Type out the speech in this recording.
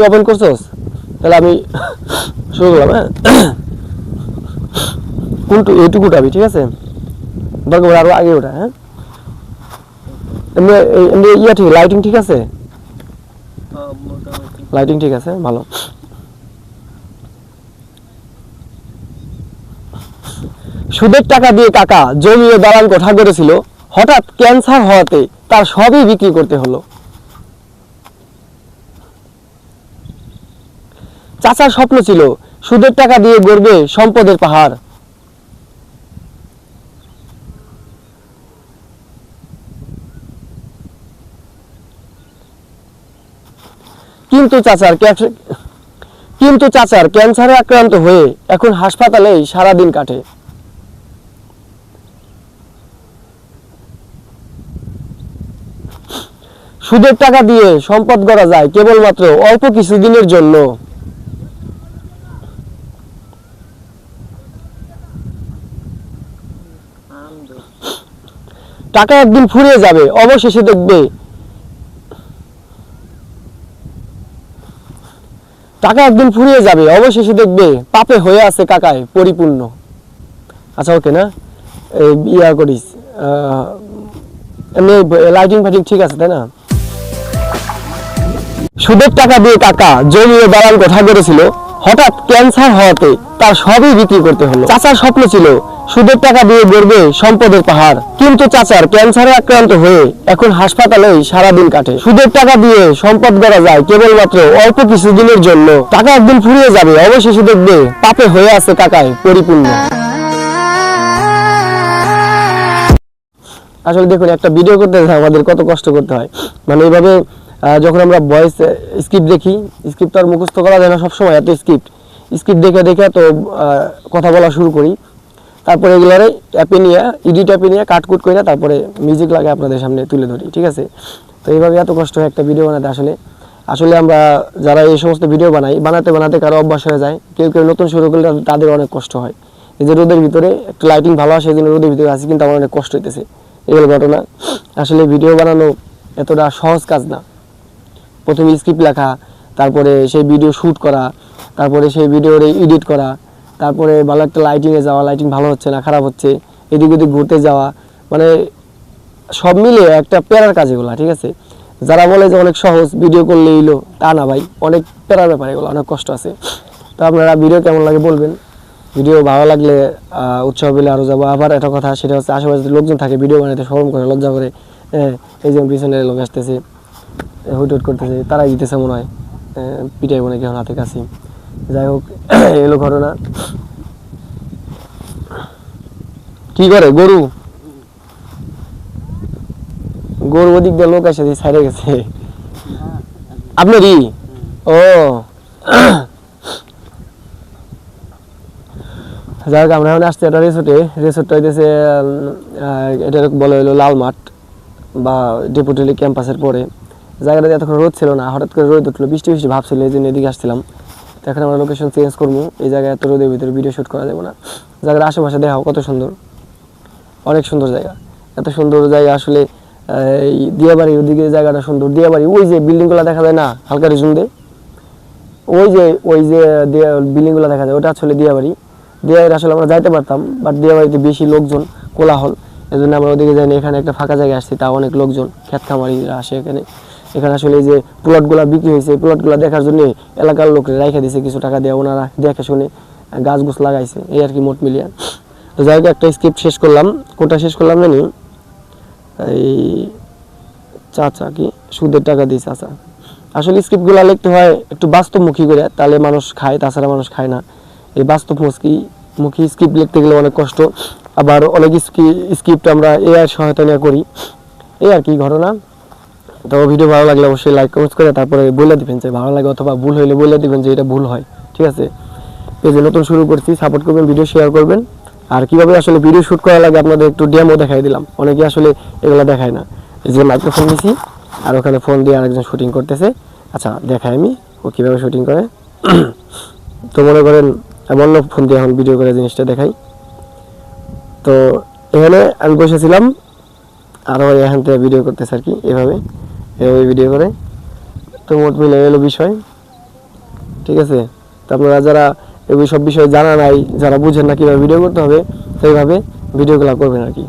Open করছস? তাহলে আমি শুরু করলাম। হ্যাঁ, কোনটু এইটুকু উঠাবি, ঠিক আছে? দরকার আরো আগে ওঠা। হ্যাঁ, এমনি এমনি ইয়া ঠিক, লাইটিং ঠিক আছে? লাইটিং ঠিক আছে, ভালো। সুদের টাকা দিয়ে কাকা জমি ও দালান কোঠা করেছিল, হঠাৎ ক্যান্সার হওয়াতে তার সবই বিক্রি করতে হলো। চাচার স্বপ্ন ছিল সুদের টাকা দিয়ে গড়বে সম্পদের পাহাড়। কিন্তু চাচার ক্যান্সারে আক্রান্ত হয়ে এখন হাসপাতালেই সারাদিন কাটে। সুদের টাকা দিয়ে সম্পদ গড়া যায় কেবলমাত্র অল্প কিছুদিনের জন্য। টাকা একদিন ফুরিয়ে যাবে, অবশেষে দেখবে পাপে হয়ে আছে কাকায় পরিপূর্ণ। আচ্ছা, ওকে না? ইয়া করিস, এমনি লাইটিং ফাইটিং ঠিক আছে, তাই না? সুদের টাকা দিয়ে কাকা জমি ও দালান কোঠা করেছিল, হঠাৎ ক্যান্সার হওয়াতে তার সবই বিক্রি করতে হলো। চাচার স্বপ্ন ছিল সুদের টাকা দিয়ে গড়বে সম্পদের পাহাড়, কিন্তু চাচার ক্যান্সারে আক্রান্ত হয়ে এখন হাসপাতালেই সারাদিন কাটে। সুদের টাকা দিয়ে সম্পদ গড়া যায় কেবলমাত্র অল্প কিছুদিনের জন্য। টাকা একদিন ফুরিয়ে যাবে, অবশেষে দেখবে পাপে হয়ে আছে কাকায় পরিপূর্ণ। আসলে দেখুন, একটা ভিডিও করতে আমাদের কত কষ্ট করতে হয়। মানে এইভাবে যখন আমরা ভয়েস স্ক্রিপ্ট দেখি, স্ক্রিপ্ট তো আর মুখস্থ করা যায় না সবসময়, এত স্ক্রিপ্ট দেখে দেখে তো কথা বলা শুরু করি। তারপরে এগুলারে এডিট অ্যাপে নিয়ে কাটকুট করে তারপরে মিউজিক লাগে আপনাদের সামনে তুলে ধরি, ঠিক আছে? তো এইভাবে এত কষ্ট হয় একটা ভিডিও বানাতে। আসলে আমরা যারা এই সমস্ত ভিডিও বানাতে কারো অভ্যাস হয়ে যায়, কেউ নতুন শুরু করলে তাদের অনেক কষ্ট হয়। এই যে রোদের ভিতরে একটু লাইটিং ভালো আসে, এই জন্য রোদের ভিতরে আছি, কিন্তু আমার অনেক কষ্ট হইতেছে। এগুলো ঘটনা। আসলে ভিডিও বানানো এতটা সহজ কাজ না। প্রথমে স্ক্রিপ্ট লেখা, তারপরে সেই ভিডিও শ্যুট করা, তারপরে সেই ভিডিওর এডিট করা, তারপরে ভালো একটা লাইটিংয়ে যাওয়া, লাইটিং ভালো হচ্ছে না খারাপ হচ্ছে, এদিক ওদিক ঘুরতে যাওয়া, মানে সব মিলিয়ে একটা প্যারার কাজ এগুলো, ঠিক আছে? যারা বলে যে অনেক সহজ, ভিডিও করলে এলো, তা না ভাই, অনেক প্যারার ব্যাপার এগুলো, অনেক কষ্ট আছে। তো আপনারা ভিডিও কেমন লাগে বলবেন। ভিডিও ভালো লাগলে উৎসাহ পেলে আরও যাবো। আবার একটা কথা, সেটা হচ্ছে আশেপাশে লোকজন থাকে, ভিডিও বানাতে শরম করে, লজ্জা করে। এই যে পিছনে লোক আসতেছে, হুট করতেছে, তারাই দিতেছে মনে হয়, পিটাই মনে কেউ হাতে কাছি। যাই হোক, এলো ঘটনা। কি করে গরু ওদিক দিয়ে লোক আসে ছাইড়ে গেছে আপনারই? ও, যাই হোক, আমরা এখন আসছি একটা রিসোর্টটা হইতেছে, এটা বলে হলো লাল মাঠ বা ডেপুটি ক্যাম্পাসের পরে। জায়গাটাতে এতক্ষণ রোদ ছিল না, হঠাৎ করে রোদ উঠলো, বৃষ্টি ভাবছিল, এই জন্য এদিকে আসছিলাম। তো এখন আমরা লোকেশন চেঞ্জ করবো। এই জায়গায় এত রোদের ভিতরে ভিডিও শ্যুট করা যাবে না। জায়গার আশেপাশে দেখাও কত সুন্দর, অনেক সুন্দর জায়গা। এত সুন্দর জায়গা আসলে এই দিয়াবাড়ির ওদিকে জায়গাটা সুন্দর। দিয়াবাড়ি ওই যে বিল্ডিংগুলো দেখা যায় না হালকা রেজুম দিয়ে, ওই যে বিল্ডিংগুলো দেখা যায়, ওটা আসলে দিয়াবাড়ি আসলে আমরা যাইতে পারতাম, বাট দিয়াবাড়িতে বেশি লোকজন, কোলাহল, এই জন্য আমরা ওদিকে যাইনি। এখানে একটা ফাঁকা জায়গায় আসছি, তাও অনেক লোকজন, ক্ষেত খামারিরা আসে এখানে। আসলে এই যে প্লটগুলো বিক্রি হয়েছে, প্লটগুলো দেখার জন্য এলাকার লোকরা রাইখা দিয়েছে কিছু টাকা দিয়ে, ওনারা দেখে শুনে গাছ লাগাইছে, এই আর কি মোট মিলিয়ে। তো যাই হোক, একটা স্ক্রিপ্ট শেষ করলাম। কোনটা শেষ করলাম জানি? এই চাচা কি সুদের টাকা দিয়ে চাচা। আসলে স্ক্রিপ্টগুলো লিখতে হয় একটু বাস্তবমুখী করে, তাহলে মানুষ খায়, তাছাড়া মানুষ খায় না। এই বাস্তবমুখী স্ক্রিপ্ট লিখতে গেলে অনেক কষ্ট। আবার অনেক স্ক্রিপ্ট আমরা এআই সহায়তা নিয়ে করি, এই আর কি ঘটনা। তো ভিডিও ভালো লাগলে অবশ্যই লাইক কমেন্ট করে তারপরে বলে দিবেন যে ভালো লাগে, অথবা ভুল হইলে বলে দিবেন যে এটা ভুল হয়, ঠিক আছে? এই যে নতুন শুরু করছি, সাপোর্ট করবেন, ভিডিও শেয়ার করবেন। আর কিভাবে আসলে ভিডিও শ্যুট করা লাগে আপনাদের একটু ডেমো দেখাই দিলাম। অনেকে আসলে এগুলো দেখায় না। এই যে মাইক্রোফোন নিয়েছি, আর ওখানে ফোন দিয়ে আরেকজন শুটিং করতেছে। আচ্ছা, দেখাই আমি ও কীভাবে শুটিং করে। তো মনে করেন অন্য ফোন দিয়ে এখন ভিডিও করে জিনিসটা দেখাই। তো এখানে আমি বসেছিলাম, আর ওই এখান থেকে ভিডিও করতেছে আর কি, এভাবে ভিডিও করে। তো মোট মিলে এলো বিষয়। ঠিক আছে। তো আপনারা যারা এই সব বিষয়ে জানা নাই, যারা বুঝেন না কীভাবে ভিডিও করতে হবে, সেইভাবে ভিডিওগুলো করবেন আর কি।